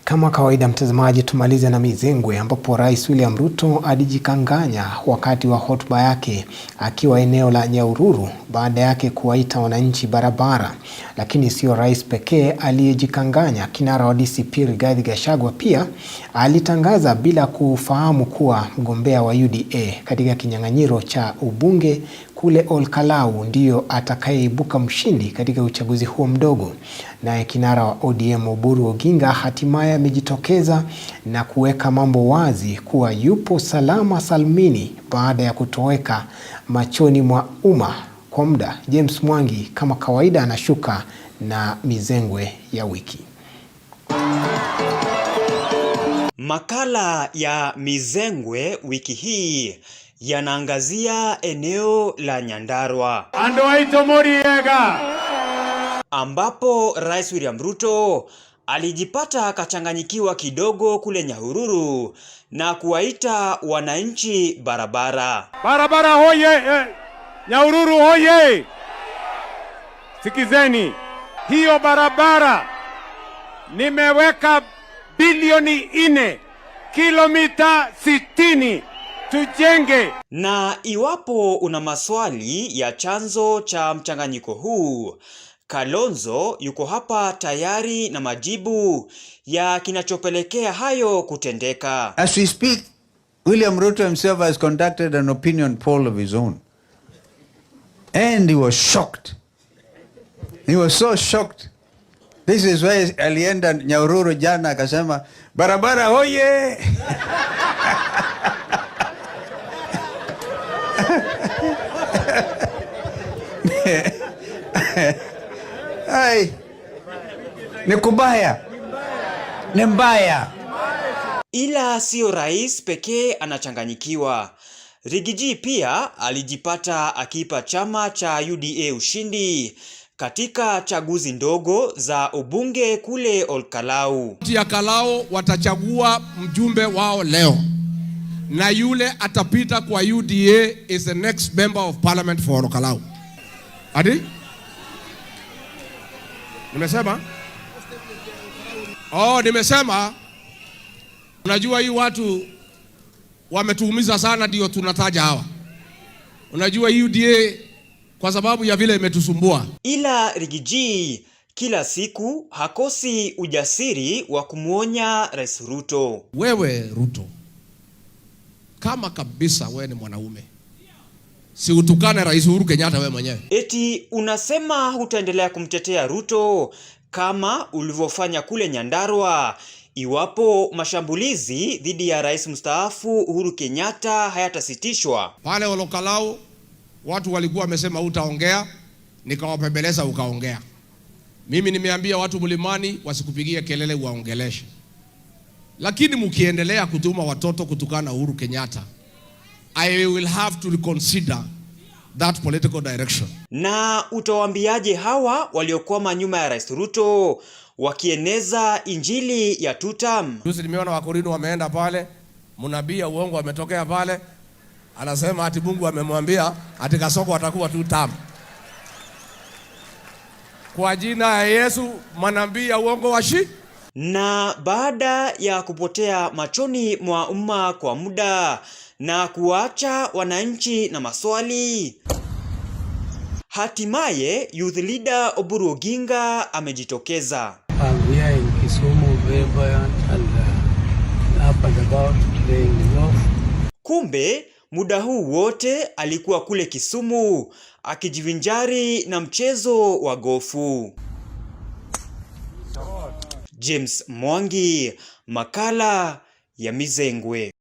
Kama kawaida mtazamaji, tumalize na mizengwe ambapo Rais William Ruto alijikanganya wakati wa hotuba yake akiwa eneo la Nyahururu baada yake kuwaita wananchi barabara. Lakini sio rais pekee aliyejikanganya. Kinara wa DCP Rigathi Gachagua pia alitangaza bila kufahamu kuwa mgombea wa UDA katika kinyang'anyiro cha ubunge kule Olkalau ndio atakayeibuka mshindi katika uchaguzi huo mdogo. Naye kinara wa ODM Oburu Oginga hatimaye amejitokeza na kuweka mambo wazi kuwa yupo salama salmini baada ya kutoweka machoni mwa umma kwa muda. James Mwangi kama kawaida anashuka na mizengwe ya wiki. Makala ya mizengwe wiki hii yanaangazia eneo la Nyandarua ambapo Rais William Ruto alijipata akachanganyikiwa kidogo kule Nyahururu na kuwaita wananchi barabara. Barabara hoye! Nyahururu hoye! Sikizeni, hiyo barabara nimeweka bilioni 4 kilomita 60 tujenge. Na iwapo una maswali ya chanzo cha mchanganyiko huu, Kalonzo yuko hapa tayari na majibu ya kinachopelekea hayo kutendeka. As we speak, William Ruto himself has conducted an opinion poll of his own. And he was shocked. He was so shocked. This is why alienda Nyahururu jana akasema barabara hoye! Ai, ni kubaya, ni mbaya. Ila sio rais pekee anachanganyikiwa. Rigiji pia alijipata akipa chama cha UDA ushindi katika chaguzi ndogo za ubunge kule Olkalau. Ya Kalau watachagua mjumbe wao leo, na yule atapita kwa UDA is the next member of parliament for Olkalau. Adi? Nimesema? Nimesema. Unajua hii watu wametuumiza sana, ndio tunataja hawa. Unajua UDA kwa sababu ya vile imetusumbua. Ila Rigiji kila siku hakosi ujasiri wa kumuonya Rais Ruto. Wewe Ruto, kama kabisa wewe ni mwanaume, si utukane Rais Uhuru Kenyatta wewe mwenyewe. Eti unasema hutaendelea kumtetea Ruto kama ulivyofanya kule Nyandarua iwapo mashambulizi dhidi ya Rais mstaafu Uhuru Kenyatta hayatasitishwa. Pale Olkalau watu walikuwa wamesema utaongea, nikawapembeleza ukaongea. Mimi nimeambia watu Mlimani wasikupigie kelele waongeleshe. Lakini mkiendelea kutuma watoto kutukana Uhuru Kenyatta, I will have to reconsider that political direction. Na utawaambiaje hawa waliokwama nyuma ya Rais Ruto wakieneza injili ya tutam? Juzi nimeona Wakorino wameenda pale, mnabii uongo ametokea pale, anasema ati Mungu amemwambia ati Kasoko atakuwa tutam. Kwa jina ya Yesu manabii uongo washi. Na baada ya kupotea machoni mwa umma kwa muda na kuacha wananchi na maswali, hatimaye youth leader Oburu Oginga amejitokeza. We are in Kisumu, very buoyant and up and about playing golf. Kumbe muda huu wote alikuwa kule Kisumu akijivinjari na mchezo wa gofu. James Mwangi, makala ya mizengwe.